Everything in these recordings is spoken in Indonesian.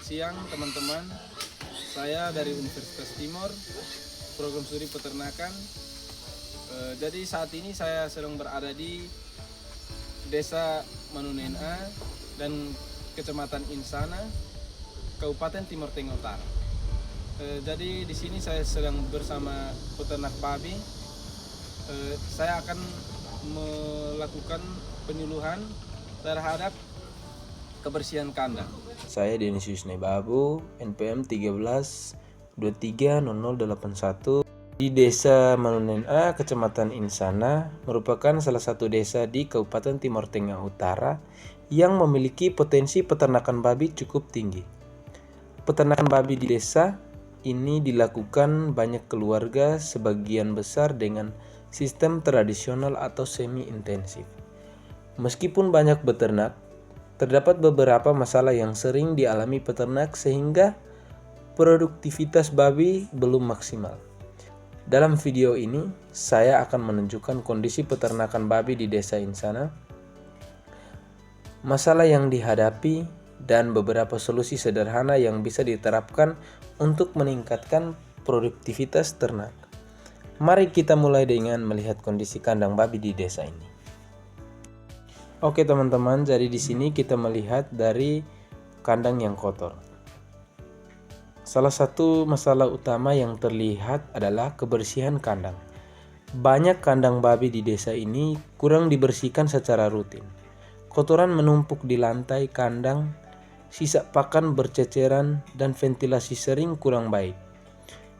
siang teman-teman. Saya dari Universitas Timur, program studi peternakan. Jadi saat ini saya sedang berada di Desa Manunena dan Kecamatan Insana, Kabupaten Timur Tengah Utara. Jadi di sini saya sedang bersama peternak babi. Saya akan melakukan penyuluhan terhadap kebersihan kandang. Saya Denis Yusne Babu, NPM 13230081 di Desa Manunena, Kecamatan Insana, merupakan salah satu desa di Kabupaten Timur Tengah Utara yang memiliki potensi peternakan babi cukup tinggi. Peternakan babi di desa ini dilakukan banyak keluarga, sebagian besar dengan sistem tradisional atau semi-intensif. Meskipun banyak beternak, terdapat beberapa masalah yang sering dialami peternak sehingga produktivitas babi belum maksimal. Dalam video ini, saya akan menunjukkan kondisi peternakan babi di Desa Insana, masalah yang dihadapi, dan beberapa solusi sederhana yang bisa diterapkan untuk meningkatkan produktivitas ternak. Mari kita mulai dengan melihat kondisi kandang babi di desa ini. Oke teman-teman, jadi di sini kita melihat dari kandang yang kotor. Salah satu masalah utama yang terlihat adalah kebersihan kandang. Banyak kandang babi di desa ini kurang dibersihkan secara rutin. Kotoran menumpuk di lantai kandang, sisa pakan berceceran, dan ventilasi sering kurang baik.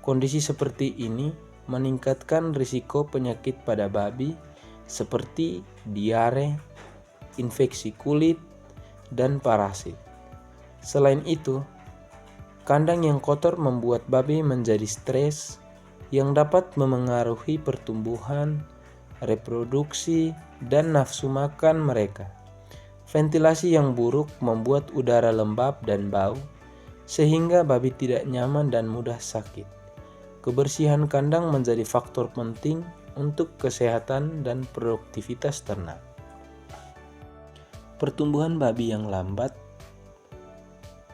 Kondisi seperti ini meningkatkan risiko penyakit pada babi seperti diare, infeksi kulit, dan parasit. Selain itu, kandang yang kotor membuat babi menjadi stres yang dapat memengaruhi pertumbuhan, reproduksi, dan nafsu makan mereka. Ventilasi yang buruk membuat udara lembab dan bau, sehingga babi tidak nyaman dan mudah sakit. Kebersihan kandang menjadi faktor penting untuk kesehatan dan produktivitas ternak. Pertumbuhan babi yang lambat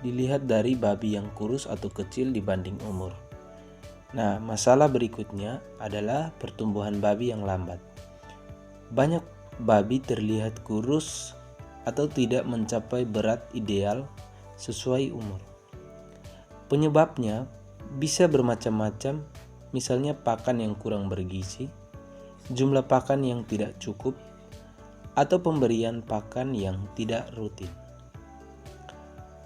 dilihat dari babi yang kurus atau kecil dibanding umur. Nah, masalah berikutnya adalah pertumbuhan babi yang lambat. Banyak babi terlihat kurus atau tidak mencapai berat ideal sesuai umur. Penyebabnya bisa bermacam-macam, misalnya pakan yang kurang bergizi, jumlah pakan yang tidak cukup, atau pemberian pakan yang tidak rutin.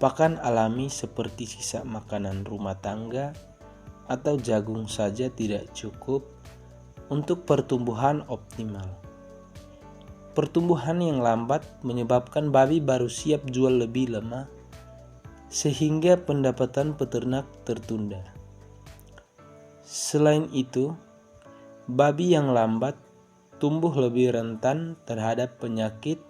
Pakan alami seperti sisa makanan rumah tangga atau jagung saja tidak cukup untuk pertumbuhan optimal. Pertumbuhan yang lambat menyebabkan babi baru siap jual lebih lemah, sehingga pendapatan peternak tertunda. Selain itu, babi yang lambat tumbuh lebih rentan terhadap penyakit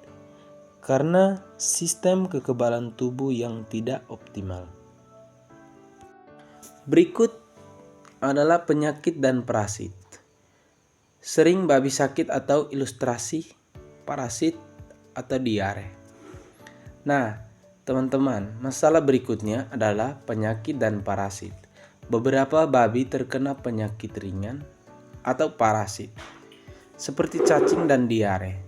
karena sistem kekebalan tubuh yang tidak optimal. Berikut adalah penyakit dan parasit. Sering babi sakit atau ilustrasi parasit atau diare. Nah, teman-teman, masalah berikutnya adalah penyakit dan parasit. Beberapa babi terkena penyakit ringan atau parasit, seperti cacing dan diare.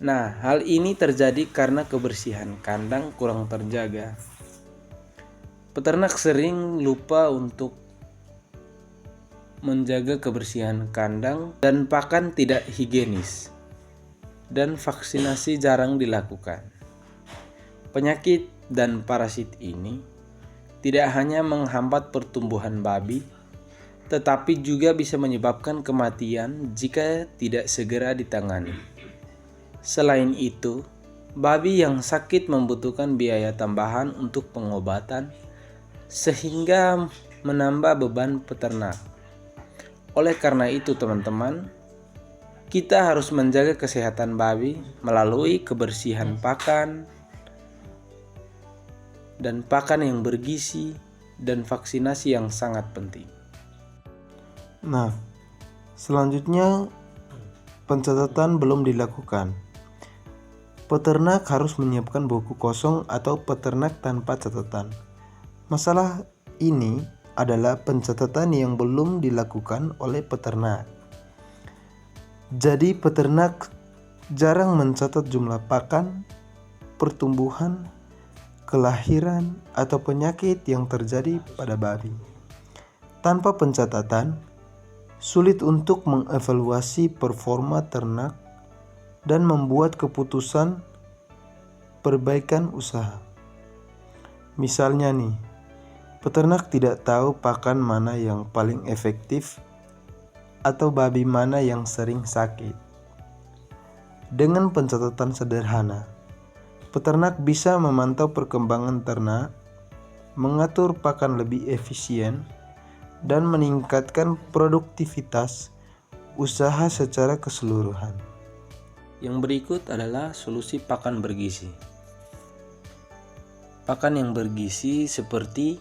Nah, hal ini terjadi karena kebersihan kandang kurang terjaga. Peternak sering lupa untuk menjaga kebersihan kandang dan pakan tidak higienis, dan vaksinasi jarang dilakukan. Penyakit dan parasit ini tidak hanya menghambat pertumbuhan babi, tetapi juga bisa menyebabkan kematian jika tidak segera ditangani. Selain itu, babi yang sakit membutuhkan biaya tambahan untuk pengobatan, sehingga menambah beban peternak. Oleh karena itu, teman-teman, kita harus menjaga kesehatan babi melalui kebersihan pakan dan pakan yang bergizi dan vaksinasi yang sangat penting. Nah, selanjutnya pencatatan belum dilakukan. peternak harus menyiapkan buku kosong atau peternak tanpa catatan. Masalah ini adalah pencatatan yang belum dilakukan oleh peternak. Jadi peternak jarang mencatat jumlah pakan, pertumbuhan, kelahiran, atau penyakit yang terjadi pada babi. Tanpa pencatatan, sulit untuk mengevaluasi performa ternak dan membuat keputusan perbaikan usaha. Misalnya nih, peternak tidak tahu pakan mana yang paling efektif atau babi mana yang sering sakit. Dengan pencatatan sederhana, peternak bisa memantau perkembangan ternak, mengatur pakan lebih efisien, dan meningkatkan produktivitas usaha secara keseluruhan. Yang berikut adalah solusi pakan bergizi. Pakan yang bergizi seperti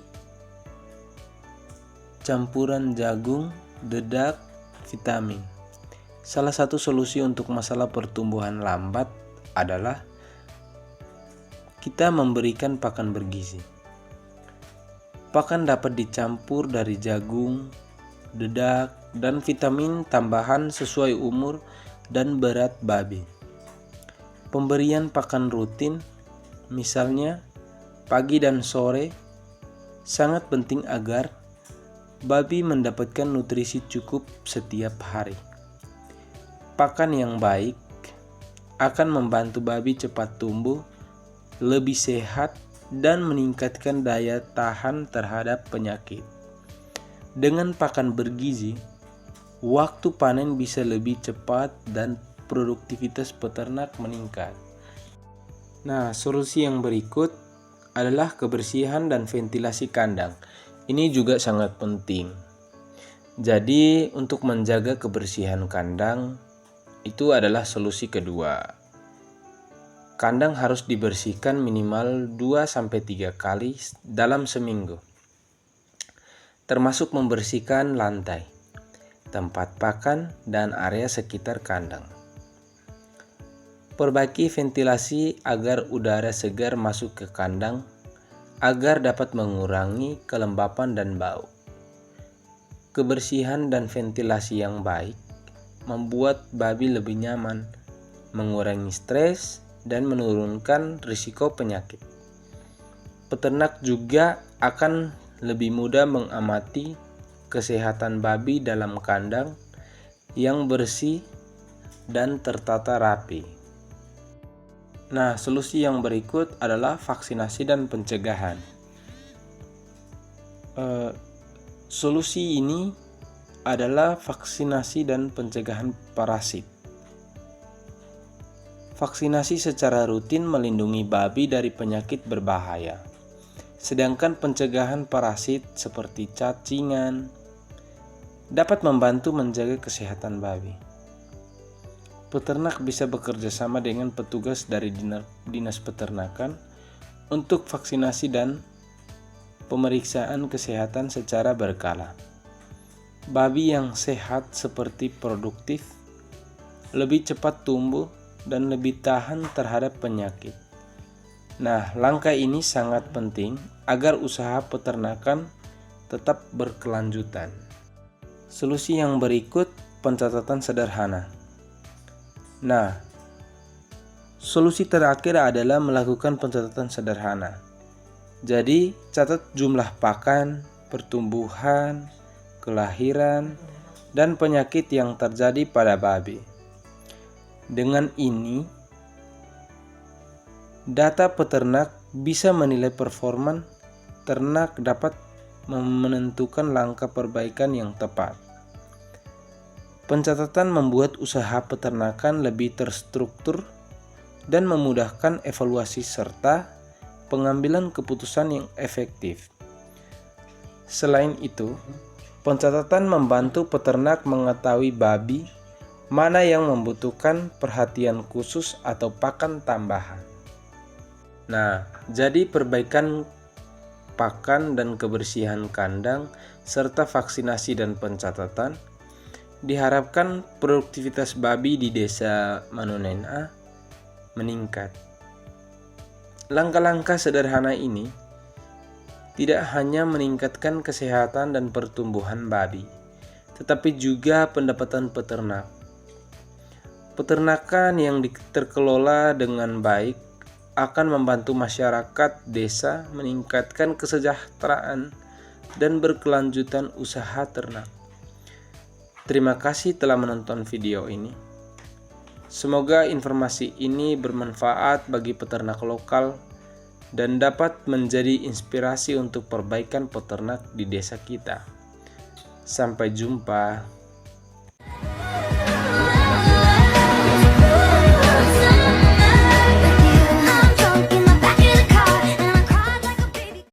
campuran jagung, dedak, vitamin. Salah satu solusi untuk masalah pertumbuhan lambat adalah kita memberikan pakan bergizi. Pakan dapat dicampur dari jagung, dedak, dan vitamin tambahan sesuai umur dan berat babi. Pemberian pakan rutin, misalnya pagi dan sore, sangat penting agar babi mendapatkan nutrisi cukup setiap hari. Pakan yang baik akan membantu babi cepat tumbuh, lebih sehat, dan meningkatkan daya tahan terhadap penyakit. Dengan pakan bergizi, waktu panen bisa lebih cepat dan produktivitas peternak meningkat. Nah, solusi yang berikut adalah kebersihan dan ventilasi kandang. Ini juga sangat penting. Jadi, untuk menjaga kebersihan kandang itu adalah solusi kedua. Kandang harus dibersihkan minimal 2-3 kali dalam seminggu. Termasuk membersihkan lantai, tempat pakan, dan area sekitar kandang. Perbaiki ventilasi agar udara segar masuk ke kandang agar dapat mengurangi kelembapan dan bau. Kebersihan dan ventilasi yang baik membuat babi lebih nyaman, mengurangi stres, dan menurunkan risiko penyakit. Peternak juga akan lebih mudah mengamati kesehatan babi dalam kandang yang bersih dan tertata rapi. Nah, solusi yang berikut adalah vaksinasi dan pencegahan. Solusi ini adalah vaksinasi dan pencegahan parasit. Vaksinasi secara rutin melindungi babi dari penyakit berbahaya. Sedangkan pencegahan parasit seperti cacingan dapat membantu menjaga kesehatan babi. Peternak bisa bekerja sama dengan petugas dari dinas peternakan untuk vaksinasi dan pemeriksaan kesehatan secara berkala. Babi yang sehat seperti produktif, lebih cepat tumbuh, dan lebih tahan terhadap penyakit. Nah, langkah ini sangat penting agar usaha peternakan tetap berkelanjutan. Solusi yang berikut, pencatatan sederhana. Nah, solusi terakhir adalah melakukan pencatatan sederhana. Jadi, catat jumlah pakan, pertumbuhan, kelahiran, dan penyakit yang terjadi pada babi. Dengan ini, data peternak bisa menilai performa ternak dapat menentukan langkah perbaikan yang tepat. Pencatatan membuat usaha peternakan lebih terstruktur dan memudahkan evaluasi serta pengambilan keputusan yang efektif. Selain itu, pencatatan membantu peternak mengetahui babi mana yang membutuhkan perhatian khusus atau pakan tambahan. Nah, jadi perbaikan pakan dan kebersihan kandang serta vaksinasi dan pencatatan diharapkan produktivitas babi di desa Manunena meningkat. Langkah-langkah sederhana ini tidak hanya meningkatkan kesehatan dan pertumbuhan babi, tetapi juga pendapatan peternak. Peternakan yang terkelola dengan baik akan membantu masyarakat desa meningkatkan kesejahteraan dan berkelanjutan usaha ternak. Terima kasih telah menonton video ini. Semoga informasi ini bermanfaat bagi peternak lokal dan dapat menjadi inspirasi untuk perbaikan peternak di desa kita. Sampai jumpa.